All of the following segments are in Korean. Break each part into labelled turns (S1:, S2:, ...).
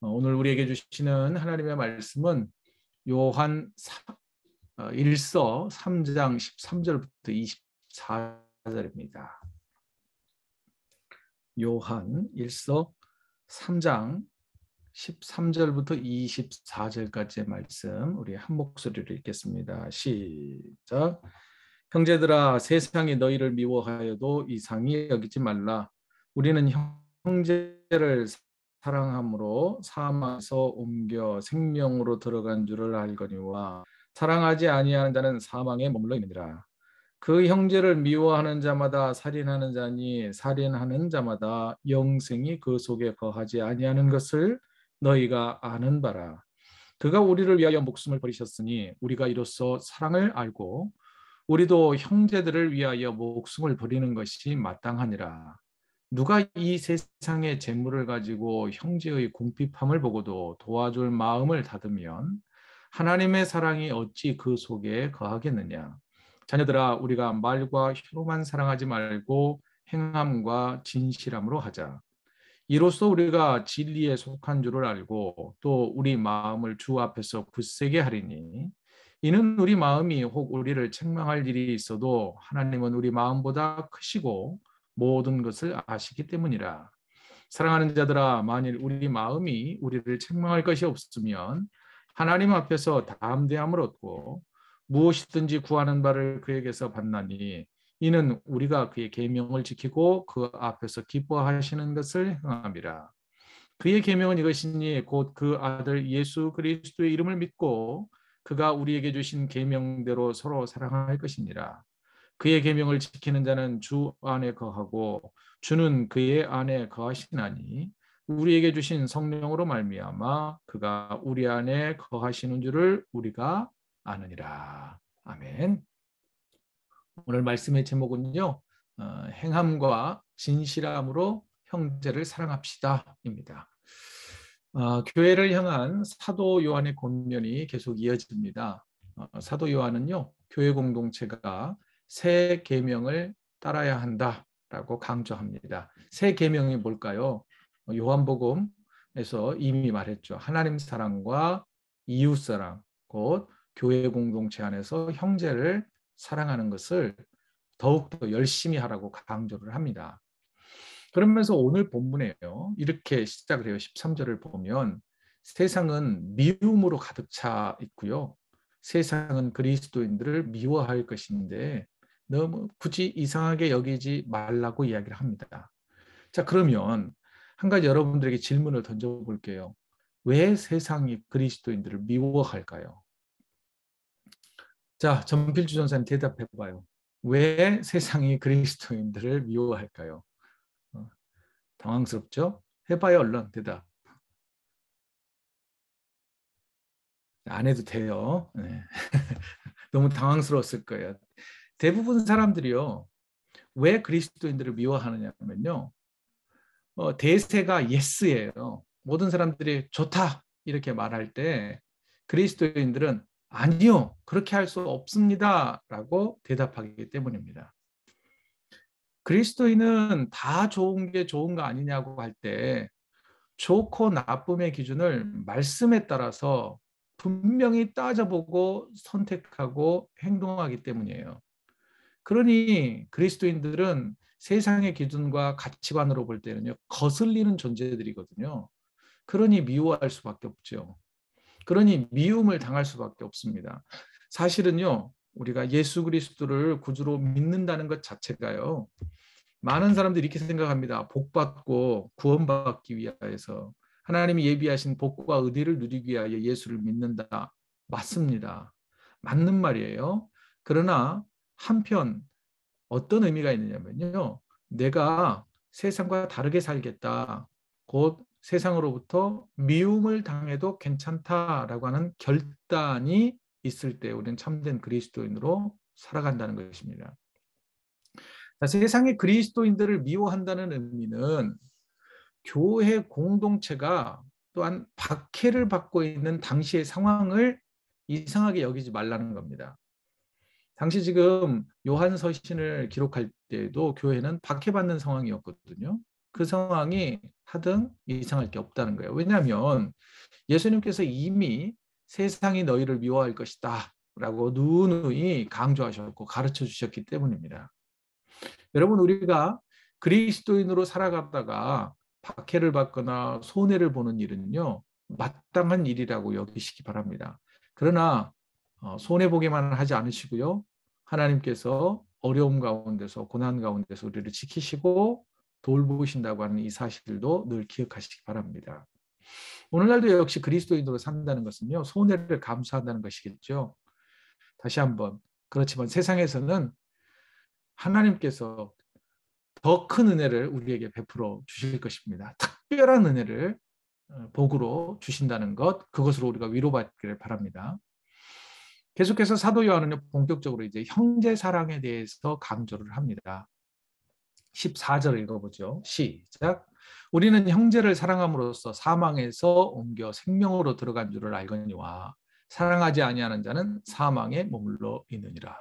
S1: 오늘 우리에게 주시는 하나님의 말씀은 요한 1서 3장 13절부터 24절입니다. 요한 1서 3장 13절부터 24절까지의 말씀 우리 한 목소리로 읽겠습니다. 시작. 형제들아, 세상이 너희를 미워하여도 이상히 여기지 말라. 우리는 형제를 사랑함으로 사망에서 옮겨 생명으로 들어간 줄을 알거니와 사랑하지 아니하는 자는 사망에 머물러 있느니라. 그 형제를 미워하는 자마다 살인하는 자니 살인하는 자마다 영생이 그 속에 거하지 아니하는 것을 너희가 아는 바라. 그가 우리를 위하여 목숨을 버리셨으니 우리가 이로써 사랑을 알고 우리도 형제들을 위하여 목숨을 버리는 것이 마땅하니라. 누가 이 세상의 재물을 가지고 형제의 궁핍함을 보고도 도와줄 마음을 닫으면 하나님의 사랑이 어찌 그 속에 거하겠느냐. 자녀들아, 우리가 말과 혀로만 사랑하지 말고 행함과 진실함으로 하자. 이로써 우리가 진리에 속한 줄을 알고 또 우리 마음을 주 앞에서 굳세게 하리니 이는 우리 마음이 혹 우리를 책망할 일이 있어도 하나님은 우리 마음보다 크시고 모든 것을 아시기 때문이라. 사랑하는 자들아, 만일 우리 마음이 우리를 책망할 것이 없으면 하나님 앞에서 담대함을 얻고 무엇이든지 구하는 바를 그에게서 받나니 이는 우리가 그의 계명을 지키고 그 앞에서 기뻐하시는 것을 행함이라. 그의 계명은 이것이니 곧 그 아들 예수 그리스도의 이름을 믿고 그가 우리에게 주신 계명대로 서로 사랑할 것이니라. 그의 계명을 지키는 자는 주 안에 거하고 주는 그의 안에 거하시나니 우리에게 주신 성령으로 말미암아 그가 우리 안에 거하시는 줄을 우리가 아느니라. 아멘. 오늘 말씀의 제목은요, 행함과 진실함으로 형제를 사랑합시다입니다. 교회를 향한 사도 요한의 권면이 계속 이어집니다. 사도 요한은요, 교회 공동체가 새 계명을 따라야 한다라고 강조합니다. 새 계명이 뭘까요? 요한복음에서 이미 말했죠. 하나님 사랑과 이웃 사랑, 곧 교회 공동체 안에서 형제를 사랑하는 것을 더욱더 열심히 하라고 강조를 합니다. 그러면서 오늘 본문에요, 이렇게 시작을 해요. 13절을 보면 세상은 미움으로 가득 차 있고요. 세상은 그리스도인들을 미워할 것인데 너무 굳이 이상하게 여기지 말라고 이야기를 합니다. 자, 그러면 한 가지 여러분들에게 질문을 던져볼게요. 왜 세상이 그리스도인들을 미워할까요? 자, 전필주 전사님 대답해 봐요. 왜 세상이 그리스도인들을 미워할까요? 당황스럽죠? 해봐요, 얼른 대답. 안 해도 돼요. 네. 너무 당황스러웠을 거예요. 대부분 사람들이요, 왜 그리스도인들을 미워하느냐면요, 대세가 예스예요. 모든 사람들이 좋다 이렇게 말할 때 그리스도인들은 아니요, 그렇게 할 수 없습니다 라고 대답하기 때문입니다. 그리스도인은 다 좋은 게 좋은 거 아니냐고 할 때 좋고 나쁨의 기준을 말씀에 따라서 분명히 따져보고 선택하고 행동하기 때문이에요. 그러니 그리스도인들은 세상의 기준과 가치관으로 볼 때는요, 거슬리는 존재들이거든요. 그러니 미워할 수밖에 없죠. 그러니 미움을 당할 수밖에 없습니다. 사실은요, 우리가 예수 그리스도를 구주로 믿는다는 것 자체가요, 많은 사람들이 이렇게 생각합니다. 복받고 구원받기 위하여서 하나님이 예비하신 복과 의를 누리기 위하여 예수를 믿는다. 맞습니다. 맞는 말이에요. 그러나 한편 어떤 의미가 있느냐면요, 내가 세상과 다르게 살겠다, 곧 세상으로부터 미움을 당해도 괜찮다라고 하는 결단이 있을 때 우리는 참된 그리스도인으로 살아간다는 것입니다. 세상의 그리스도인들을 미워한다는 의미는 교회 공동체가 또한 박해를 받고 있는 당시의 상황을 이상하게 여기지 말라는 겁니다. 당시 지금 요한 서신을 기록할 때에도 교회는 박해받는 상황이었거든요. 그 상황이 하등 이상할 게 없다는 거예요. 왜냐하면 예수님께서 이미 세상이 너희를 미워할 것이다 라고 누누이 강조하셨고 가르쳐 주셨기 때문입니다. 여러분, 우리가 그리스도인으로 살아가다가 박해를 받거나 손해를 보는 일은요, 마땅한 일이라고 여기시기 바랍니다. 그러나 손해보기만 하지 않으시고요, 하나님께서 어려움 가운데서 고난 가운데서 우리를 지키시고 돌보신다고 하는 이 사실도 늘 기억하시기 바랍니다. 오늘날도 역시 그리스도인으로 산다는 것은요, 손해를 감수한다는 것이겠죠. 다시 한번, 그렇지만 세상에서는 하나님께서 더 큰 은혜를 우리에게 베풀어 주실 것입니다. 특별한 은혜를 복으로 주신다는 것, 그것으로 우리가 위로받기를 바랍니다. 계속해서 사도 요한은 본격적으로 이제 형제 사랑에 대해서 강조를 합니다. 14절 읽어보죠. 시작. 우리는 형제를 사랑함으로써 사망에서 옮겨 생명으로 들어간 줄을 알거니와 사랑하지 아니하는 자는 사망에 머물러 있느니라.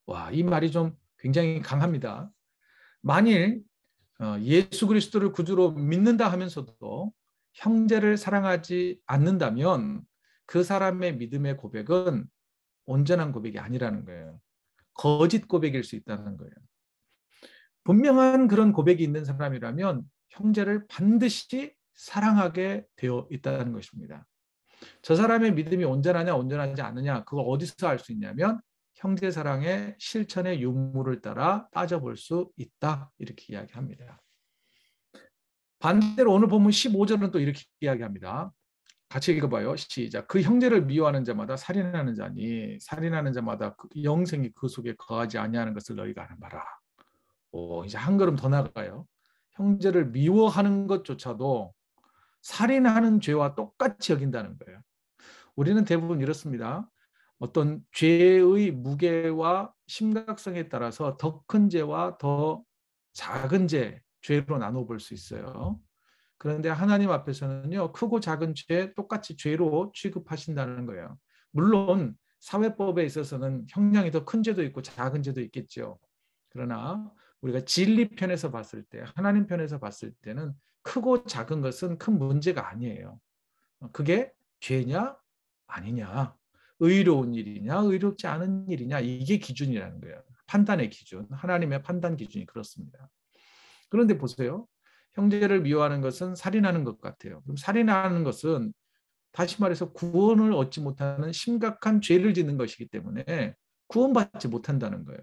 S1: 와, 이 말이 좀 굉장히 강합니다. 만일 예수 그리스도를 구주로 믿는다 하면서도 형제를 사랑하지 않는다면 그 사람의 믿음의 고백은 온전한 고백이 아니라는 거예요. 거짓 고백일 수 있다는 거예요. 분명한 그런 고백이 있는 사람이라면 형제를 반드시 사랑하게 되어 있다는 것입니다. 저 사람의 믿음이 온전하냐 온전하지 않느냐, 그걸 어디서 알 수 있냐면 형제 사랑의 실천의 유무를 따라 따져볼 수 있다, 이렇게 이야기합니다. 반대로 오늘 본문 15절은 또 이렇게 이야기합니다. 같이 읽어봐요. 시작. 그 형제를 미워하는 자마다 살인하는 자니 살인하는 자마다 영생이 그 속에 거하지 아니하는 것을 너희가 아는 바라. 이제 한 걸음 더 나가요. 형제를 미워하는 것조차도 살인하는 죄와 똑같이 여긴다는 거예요. 우리는 대부분 이렇습니다. 어떤 죄의 무게와 심각성에 따라서 더 큰 죄와 더 작은 죄로 나눠볼 수 있어요. 그런데 하나님 앞에서는요, 크고 작은 죄 똑같이 죄로 취급하신다는 거예요. 물론 사회법에 있어서는 형량이 더 큰 죄도 있고 작은 죄도 있겠죠. 그러나 우리가 진리 편에서 봤을 때, 하나님 편에서 봤을 때는 크고 작은 것은 큰 문제가 아니에요. 그게 죄냐 아니냐, 의로운 일이냐 의롭지 않은 일이냐, 이게 기준이라는 거예요. 판단의 기준, 하나님의 판단 기준이 그렇습니다. 그런데 보세요. 형제를 미워하는 것은 살인하는 것 같아요. 그럼 살인하는 것은 다시 말해서 구원을 얻지 못하는 심각한 죄를 짓는 것이기 때문에 구원받지 못한다는 거예요.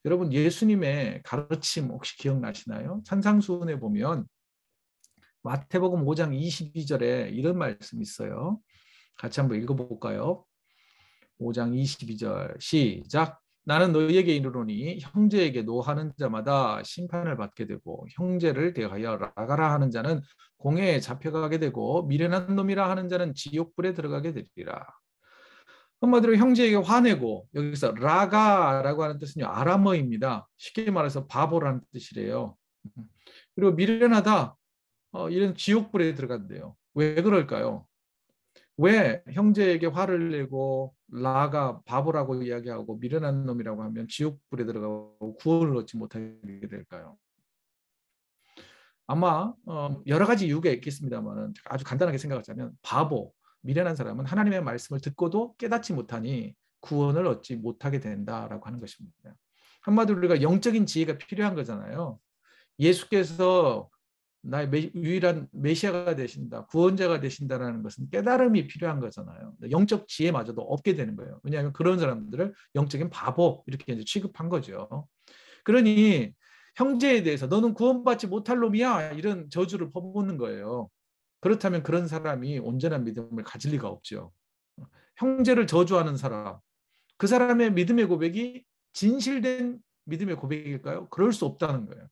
S1: 여러분, 예수님의 가르침 혹시 기억나시나요? 산상수훈에 보면 마태복음 5장 22절에 이런 말씀이 있어요. 같이 한번 읽어볼까요? 5장 22절 시작. 나는 너희에게 이르노니 형제에게 노하는 자마다 심판을 받게 되고 형제를 대하여 라가라 하는 자는 공회에 잡혀가게 되고 미련한 놈이라 하는 자는 지옥불에 들어가게 되리라. 한마디로 형제에게 화내고, 여기서 라가라고 하는 뜻은요, 아람어입니다. 쉽게 말해서 바보라는 뜻이래요. 그리고 미련하다, 이런 지옥불에 들어간대요. 왜 그럴까요? 왜 형제에게 화를 내고 라가 바보라고 이야기하고 미련한 놈이라고 하면 지옥불에 들어가고 구원을 얻지 못하게 될까요? 아마 여러 가지 이유가 있겠습니다만 아주 간단하게 생각하자면 바보, 미련한 사람은 하나님의 말씀을 듣고도 깨닫지 못하니 구원을 얻지 못하게 된다라고 하는 것입니다. 한마디로 우리가 영적인 지혜가 필요한 거잖아요. 예수께서 나의 유일한 메시아가 되신다, 구원자가 되신다라는 것은 깨달음이 필요한 거잖아요. 영적 지혜마저도 없게 되는 거예요. 왜냐하면 그런 사람들을 영적인 바보 이렇게 이제 취급한 거죠. 그러니 형제에 대해서 너는 구원받지 못할 놈이야, 이런 저주를 퍼붓는 거예요. 그렇다면 그런 사람이 온전한 믿음을 가질 리가 없죠. 형제를 저주하는 사람, 그 사람의 믿음의 고백이 진실된 믿음의 고백일까요? 그럴 수 없다는 거예요.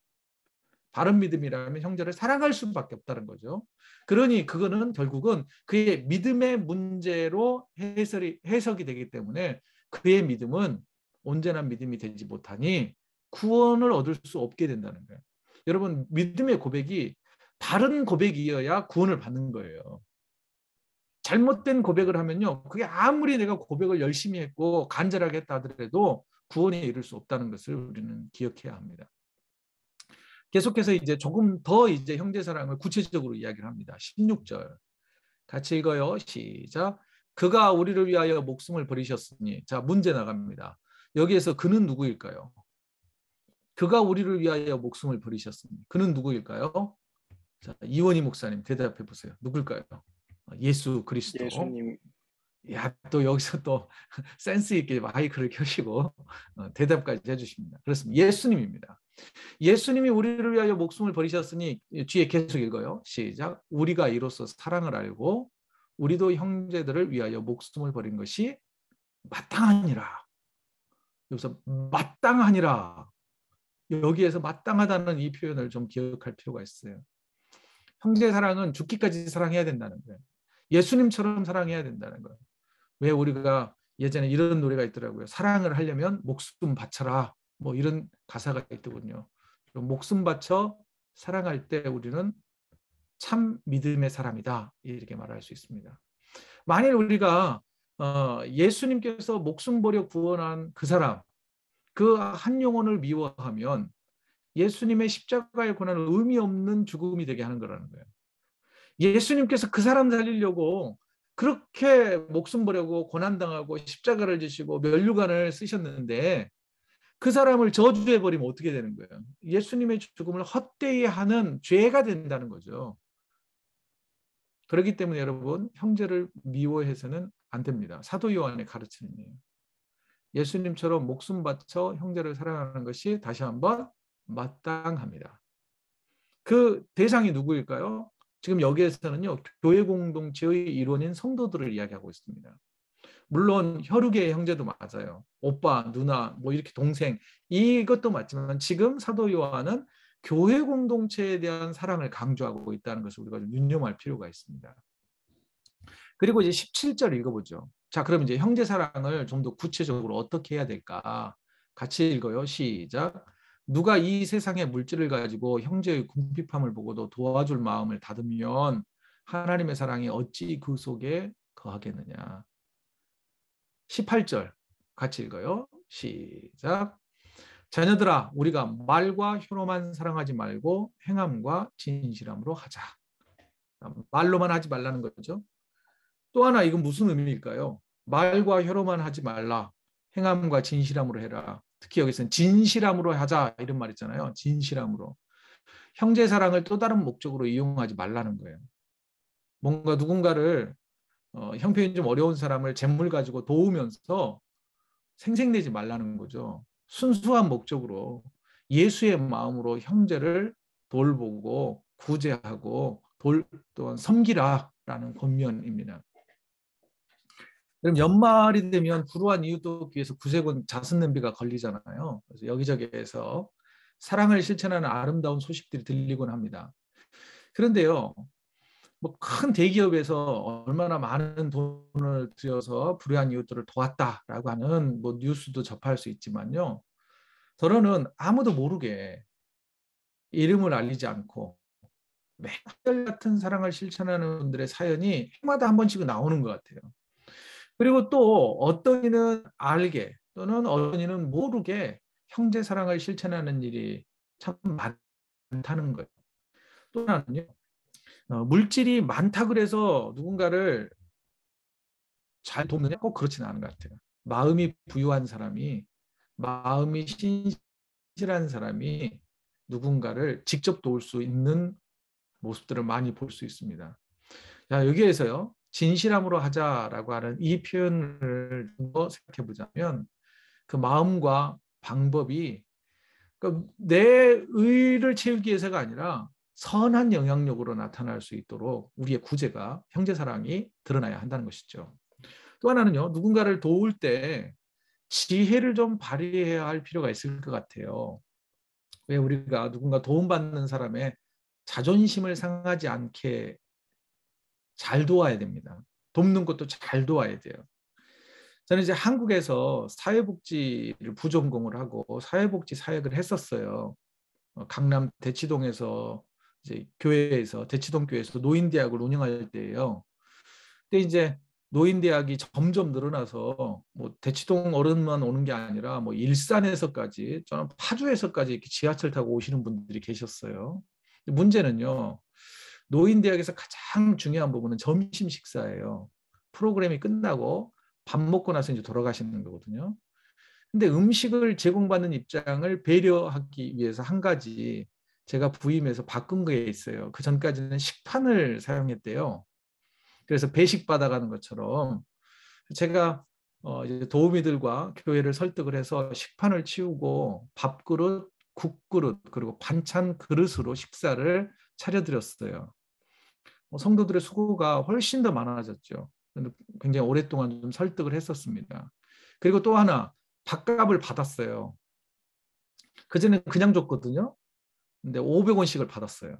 S1: 바른 믿음이라면 형제를 사랑할 수밖에 없다는 거죠. 그러니 그거는 결국은 그의 믿음의 문제로 해석이 되기 때문에 그의 믿음은 온전한 믿음이 되지 못하니 구원을 얻을 수 없게 된다는 거예요. 여러분, 믿음의 고백이 바른 고백이어야 구원을 받는 거예요. 잘못된 고백을 하면요, 그게 아무리 내가 고백을 열심히 했고 간절하게 했다 하더라도 구원에 이를 수 없다는 것을 우리는 기억해야 합니다. 계속해서 이제 조금 더 이제 형제 사랑을 구체적으로 이야기를 합니다. 16절 같이 읽어요. 시작. 그가 우리를 위하여 목숨을 버리셨으니. 자, 문제 나갑니다. 여기에서 그는 누구일까요? 그가 우리를 위하여 목숨을 버리셨으니. 그는 누구일까요? 자, 이원희 목사님 대답해 보세요. 누굴까요? 예수 그리스도.
S2: 예수님.
S1: 야, 또 여기서 또 센스 있게 마이크를 켜시고 대답까지 해주십니다. 그렇습니다. 예수님입니다. 예수님이 우리를 위하여 목숨을 버리셨으니 뒤에 계속 읽어요. 시작. 우리가 이로써 사랑을 알고 우리도 형제들을 위하여 목숨을 버린 것이 마땅하니라. 여기서 마땅하니라. 여기에서 마땅하다는 이 표현을 좀 기억할 필요가 있어요. 형제 사랑은 죽기까지 사랑해야 된다는 거예요. 예수님처럼 사랑해야 된다는 거예요. 왜 우리가 예전에 이런 노래가 있더라고요. 사랑을 하려면 목숨 바쳐라. 뭐 이런 가사가 있더군요. 목숨 바쳐 사랑할 때 우리는 참 믿음의 사람이다. 이렇게 말할 수 있습니다. 만일 우리가 예수님께서 목숨 버려 구원한 그 사람, 그 한 영혼을 미워하면 예수님의 십자가의 고난을 의미 없는 죽음이 되게 하는 거라는 거예요. 예수님께서 그 사람 살리려고 그렇게 목숨 버리고 고난당하고 십자가를 지시고 면류관을 쓰셨는데 그 사람을 저주해버리면 어떻게 되는 거예요? 예수님의 죽음을 헛되이 하는 죄가 된다는 거죠. 그렇기 때문에 여러분, 형제를 미워해서는 안 됩니다. 사도 요한의 가르침이에요. 예수님처럼 목숨 바쳐 형제를 사랑하는 것이 다시 한번 마땅합니다. 그 대상이 누구일까요? 지금 여기에서는요, 교회 공동체의 일원인 성도들을 이야기하고 있습니다. 물론 혈육의 형제도 맞아요. 오빠, 누나, 뭐 이렇게 동생, 이것도 맞지만 지금 사도 요한은 교회 공동체에 대한 사랑을 강조하고 있다는 것을 우리가 좀 유념할 필요가 있습니다. 그리고 이제 17절 읽어보죠. 자, 그럼 이제 형제 사랑을 좀 더 구체적으로 어떻게 해야 될까? 같이 읽어요. 시작. 누가 이 세상의 물질을 가지고 형제의 궁핍함을 보고도 도와줄 마음을 닫으면 하나님의 사랑이 어찌 그 속에 거하겠느냐. 18절 같이 읽어요. 시작. 자녀들아, 우리가 말과 혀로만 사랑하지 말고 행함과 진실함으로 하자. 말로만 하지 말라는 거죠. 또 하나 이건 무슨 의미일까요? 말과 혀로만 하지 말라. 행함과 진실함으로 해라. 특히 여기서는 진실함으로 하자 이런 말 있잖아요. 진실함으로. 형제 사랑을 또 다른 목적으로 이용하지 말라는 거예요. 뭔가 누군가를 형편이 좀 어려운 사람을 재물 가지고 도우면서 생색내지 말라는 거죠. 순수한 목적으로 예수의 마음으로 형제를 돌보고 구제하고 또한 섬기라라는 권면입니다. 그럼 연말이 되면 불우한 이웃 돕기 위해서 구세군 자선 냄비가 걸리잖아요. 그래서 여기저기에서 사랑을 실천하는 아름다운 소식들이 들리곤 합니다. 그런데요, 뭐 큰 대기업에서 얼마나 많은 돈을 들여서 불우한 이웃들을 도왔다라고 하는 뭐 뉴스도 접할 수 있지만요, 더러는 아무도 모르게 이름을 알리지 않고 매일 같은 사랑을 실천하는 분들의 사연이 해마다 한 번씩은 나오는 것 같아요. 그리고 또 어떤 이는 알게 또는 어떤 이는 모르게 형제 사랑을 실천하는 일이 참 많다는 거예요. 또 하나는요, 물질이 많다 그래서 누군가를 잘 돕느냐? 꼭 그렇지는 않은 것 같아요. 마음이 부유한 사람이, 마음이 신실한 사람이 누군가를 직접 도울 수 있는 모습들을 많이 볼 수 있습니다. 자, 여기에서요, 진실함으로 하자라고 하는 이 표현을 생각해 보자면 그 마음과 방법이 그러니까 내 의를 채우기 위해서가 아니라 선한 영향력으로 나타날 수 있도록 우리의 구제가 형제사랑이 드러나야 한다는 것이죠. 또 하나는요, 누군가를 도울 때 지혜를 좀 발휘해야 할 필요가 있을 것 같아요. 왜 우리가 누군가 도움받는 사람의 자존심을 상하지 않게 잘 도와야 됩니다. 돕는 것도 잘 도와야 돼요. 저는 이제 한국에서 사회복지를 부전공을 하고 사회복지 사역을 했었어요. 강남 대치동에서 이제 교회에서 대치동 교회에서 노인대학을 운영할 때예요. 근데 이제 노인대학이 점점 늘어나서 뭐 대치동 어른만 오는 게 아니라 뭐 일산에서까지, 저는 파주에서까지 이렇게 지하철 타고 오시는 분들이 계셨어요. 문제는요, 노인대학에서 가장 중요한 부분은 점심 식사예요. 프로그램이 끝나고 밥 먹고 나서 이제 돌아가시는 거거든요. 근데 음식을 제공받는 입장을 배려하기 위해서 한 가지 제가 부임해서 바꾼 게 있어요. 그 전까지는 식판을 사용했대요. 그래서 배식 받아가는 것처럼 제가 이제 도우미들과 교회를 설득을 해서 식판을 치우고 밥그릇, 국그릇, 그리고 반찬 그릇으로 식사를 차려드렸어요. 성도들의 수고가 훨씬 더 많아졌죠. 굉장히 오랫동안 좀 설득을 했었습니다. 그리고 또 하나, 밥값을 받았어요. 그전에 그냥 줬거든요. 근데 500원씩을 받았어요.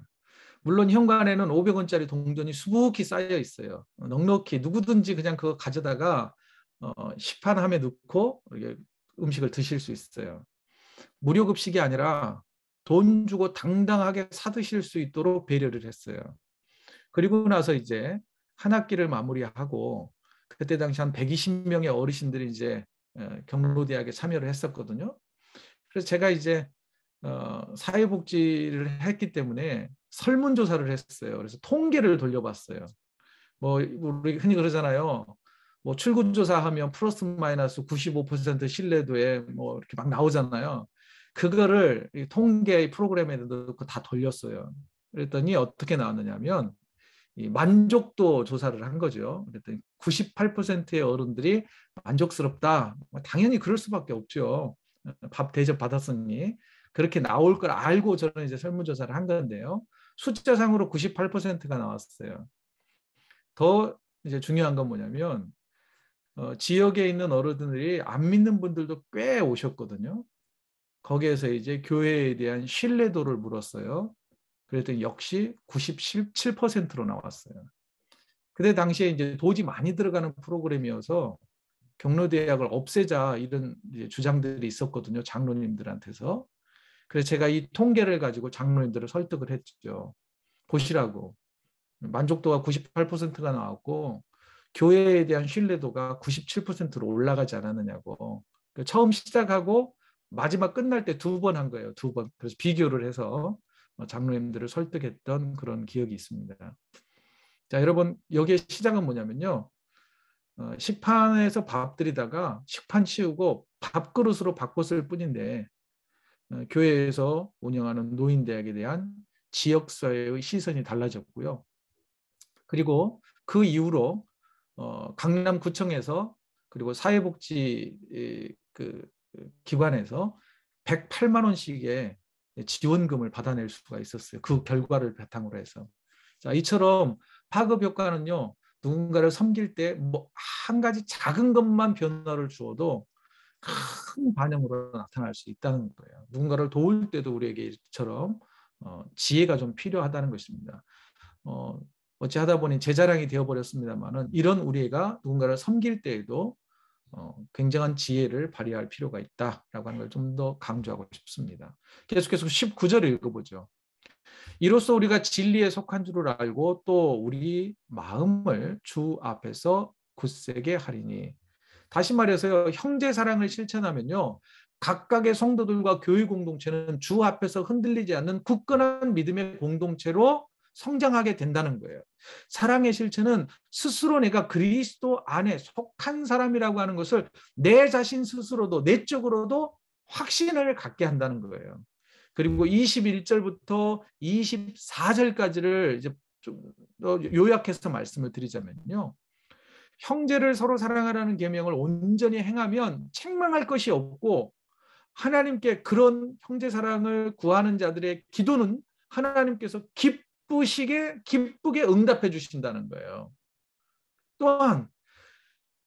S1: 물론 현관에는 500원짜리 동전이 수북히 쌓여 있어요. 넉넉히 누구든지 그냥 그거 가져다가 식판함에 넣고 음식을 드실 수 있어요. 무료 급식이 아니라 돈 주고 당당하게 사 드실 수 있도록 배려를 했어요. 그리고 나서 이제 한 학기를 마무리하고, 그때 당시 한 120명의 어르신들이 이제 경로대학에 참여를 했었거든요. 그래서 제가 이제 사회복지를 했기 때문에 설문조사를 했어요. 그래서 통계를 돌려봤어요. 뭐 우리 흔히 그러잖아요. 뭐 출구조사하면 플러스 마이너스 95% 신뢰도에 뭐 이렇게 막 나오잖아요. 그거를 통계 프로그램에 넣고 다 돌렸어요. 그랬더니 어떻게 나왔느냐면 이 만족도 조사를 한 거죠. 그랬더니 98%의 어른들이 만족스럽다. 당연히 그럴 수밖에 없죠. 밥 대접 받았으니 그렇게 나올 걸 알고 저는 이제 설문조사를 한 건데요. 숫자상으로 98%가 나왔어요. 더 이제 중요한 건 뭐냐면 지역에 있는 어른들이 안 믿는 분들도 꽤 오셨거든요. 거기에서 이제 교회에 대한 신뢰도를 물었어요. 그랬더니 역시 97%로 나왔어요. 그때 당시에 이제 돈이 많이 들어가는 프로그램이어서 경로대학을 없애자 이런 이제 주장들이 있었거든요. 장로님들한테서. 그래서 제가 이 통계를 가지고 장로님들을 설득을 했죠. 보시라고. 만족도가 98%가 나왔고 교회에 대한 신뢰도가 97%로 올라가지 않았느냐고. 처음 시작하고 마지막 끝날 때 2번 한 거예요. 2번. 그래서 비교를 해서 장로님들을 설득했던 그런 기억이 있습니다. 자, 여러분, 여기에 시작은 뭐냐면요. 식판에서 밥 드리다가 식판 치우고 밥그릇으로 바꿨을 뿐인데 교회에서 운영하는 노인대학에 대한 지역사회의 시선이 달라졌고요. 그리고 그 이후로 강남구청에서 그리고 사회복지 그 기관에서 108만 원씩의 지원금을 받아낼 수가 있었어요. 그 결과를 바탕으로 해서. 자, 이처럼 파급 효과는요. 누군가를 섬길 때 뭐 한 가지 작은 것만 변화를 주어도 큰 반영으로 나타날 수 있다는 거예요. 누군가를 도울 때도 우리에게 이처럼 지혜가 좀 필요하다는 것입니다. 어찌하다 보니 제 자랑이 되어버렸습니다만은 이런 우리가 누군가를 섬길 때에도 굉장한 지혜를 발휘할 필요가 있다라고 하는 걸 좀 더 강조하고 싶습니다. 계속해서 19절을 읽어보죠. 이로써 우리가 진리에 속한 줄을 알고 또 우리 마음을 주 앞에서 굳세게 하리니. 다시 말해서요, 형제 사랑을 실천하면요, 각각의 성도들과 교회 공동체는 주 앞에서 흔들리지 않는 굳건한 믿음의 공동체로 성장하게 된다는 거예요. 사랑의 실천은 스스로 내가 그리스도 안에 속한 사람이라고 하는 것을 내 자신 스스로도 내적으로도 확신을 갖게 한다는 거예요. 그리고 21절부터 24절까지를 이제 좀 요약해서 말씀을 드리자면요. 형제를 서로 사랑하라는 계명을 온전히 행하면 책망할 것이 없고 하나님께 그런 형제 사랑을 구하는 자들의 기도는 하나님께서 기쁘게 응답해 주신다는 거예요. 또한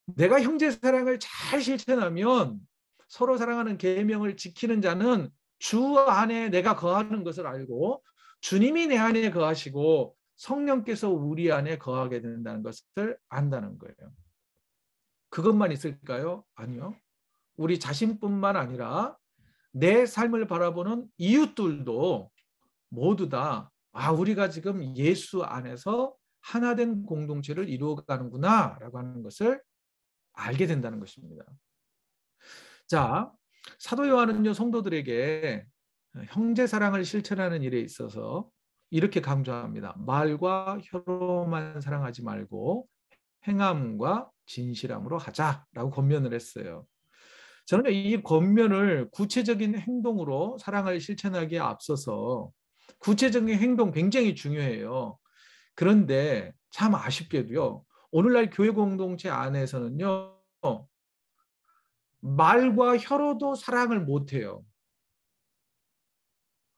S1: 내가 형제 사랑을 잘 실천하면 서로 사랑하는 계명을 지키는 자는 주 안에 내가 거하는 것을 알고 주님이 내 안에 거하시고 성령께서 우리 안에 거하게 된다는 것을 안다는 거예요. 그것만 있을까요? 아니요. 우리 자신뿐만 아니라 내 삶을 바라보는 이웃들도 모두 다 우리가 지금 예수 안에서 하나된 공동체를 이루어가는구나라고 하는 것을 알게 된다는 것입니다. 자, 사도 요한은요, 성도들에게 형제 사랑을 실천하는 일에 있어서 이렇게 강조합니다. 말과 혀로만 사랑하지 말고 행함과 진실함으로 하자라고 권면을 했어요. 저는 이 권면을 구체적인 행동으로 사랑을 실천하기에 앞서서 구체적인 행동 굉장히 중요해요. 그런데 참 아쉽게도요. 오늘날 교회 공동체 안에서는요. 말과 혀로도 사랑을 못해요.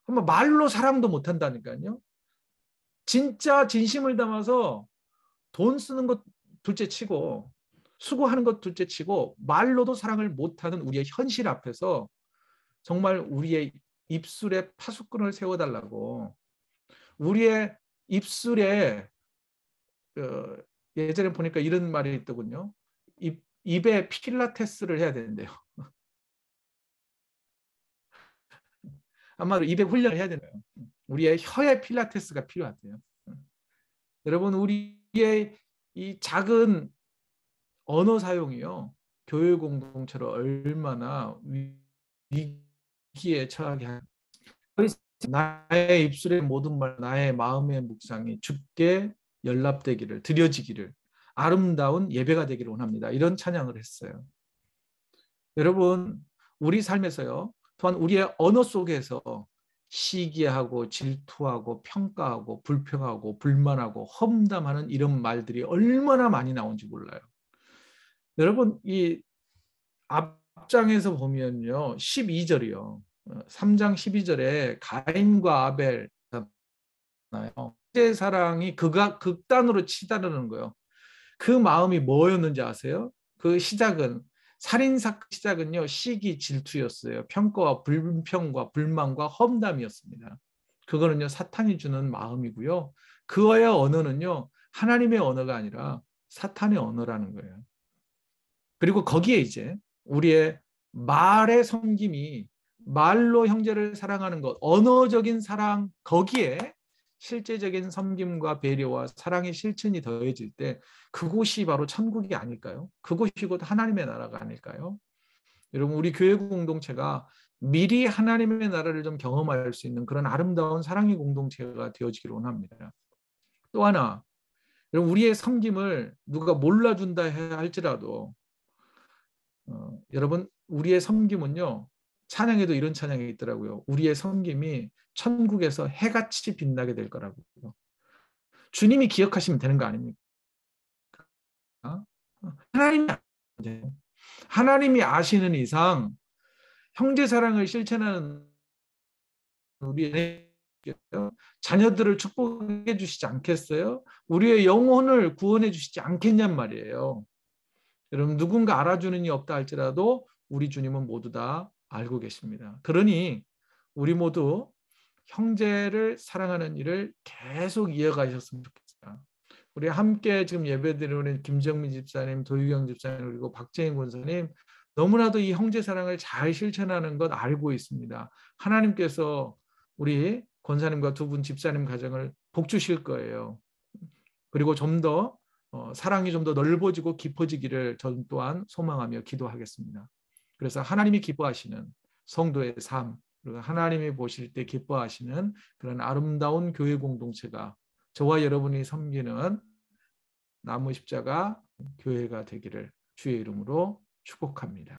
S1: 그러면 말로 사랑도 못한다니까요. 진짜 진심을 담아서 돈 쓰는 것 둘째 치고 수고하는 것 둘째 치고 말로도 사랑을 못하는 우리의 현실 앞에서 정말 우리의 입술에 파수꾼을 세워달라고 우리의 입술에 예전에 보니까 이런 말이 있더군요. 입에 필라테스를 해야 되는데요. 아마도 입에 훈련을 해야 되나요? 우리의 혀의 필라테스가 필요하대요. 여러분 우리의 이 작은 언어 사용이요. 교회 공동체로 얼마나 위기에 처하게 하는 나의 입술의 모든 말, 나의 마음의 묵상이 주께 연락되기를, 드려지기를, 아름다운 예배가 되기를 원합니다. 이런 찬양을 했어요. 여러분, 우리 삶에서요, 또한 우리의 언어 속에서 시기하고 질투하고 평가하고 불평하고 불만하고 험담하는 이런 말들이 얼마나 많이 나온지 몰라요. 여러분, 이 앞장에서 보면요, 12절이요. 3장 12절에 가인과 아벨 나요. 제 사랑이 극단으로 치달르는 거예요. 그 마음이 뭐였는지 아세요? 그 시작은 살인사 시작은요 시기 질투였어요. 평가와 불평과 불만과 험담이었습니다. 그거는요 사탄이 주는 마음이고요. 그어의 언어는요 하나님의 언어가 아니라 사탄의 언어라는 거예요. 그리고 거기에 이제 우리의 말의 섬김이 말로 형제를 사랑하는 것, 언어적인 사랑 거기에 실제적인 섬김과 배려와 사랑의 실천이 더해질 때 그곳이 바로 천국이 아닐까요? 그곳이 곧 하나님의 나라가 아닐까요? 여러분 우리 교회 공동체가 미리 하나님의 나라를 좀 경험할 수 있는 그런 아름다운 사랑의 공동체가 되어지기를 원합니다. 또 하나, 여러분 우리의 섬김을 누가 몰라준다 할지라도 여러분 우리의 섬김은요. 찬양에도 이런 찬양이 있더라고요. 우리의 섬김이 천국에서 해같이 빛나게 될 거라고요. 주님이 기억하시면 되는 거 아닙니까? 하나님이 하나님이 아시는 이상 형제 사랑을 실천하는 우리의 자녀들을 축복해 주시지 않겠어요? 우리의 영혼을 구원해 주시지 않겠냔 말이에요. 여러분 누군가 알아주는 이 없다 할지라도 우리 주님은 모두 다 알고 계십니다. 그러니 우리 모두 형제를 사랑하는 일을 계속 이어가셨으면 좋겠습니다. 우리 함께 지금 예배드리는 김정민 집사님, 도유경 집사님 그리고 박재인 권사님 너무나도 이 형제 사랑을 잘 실천하는 것 알고 있습니다. 하나님께서 우리 권사님과 두 분 집사님 가정을 복 주실 거예요. 그리고 좀 더 사랑이 좀 더 넓어지고 깊어지기를 전 또한 소망하며 기도하겠습니다. 그래서 하나님이 기뻐하시는 성도의 삶, 그리고 하나님이 보실 때 기뻐하시는 그런 아름다운 교회 공동체가 저와 여러분이 섬기는 나무 십자가 교회가 되기를 주의 이름으로 축복합니다.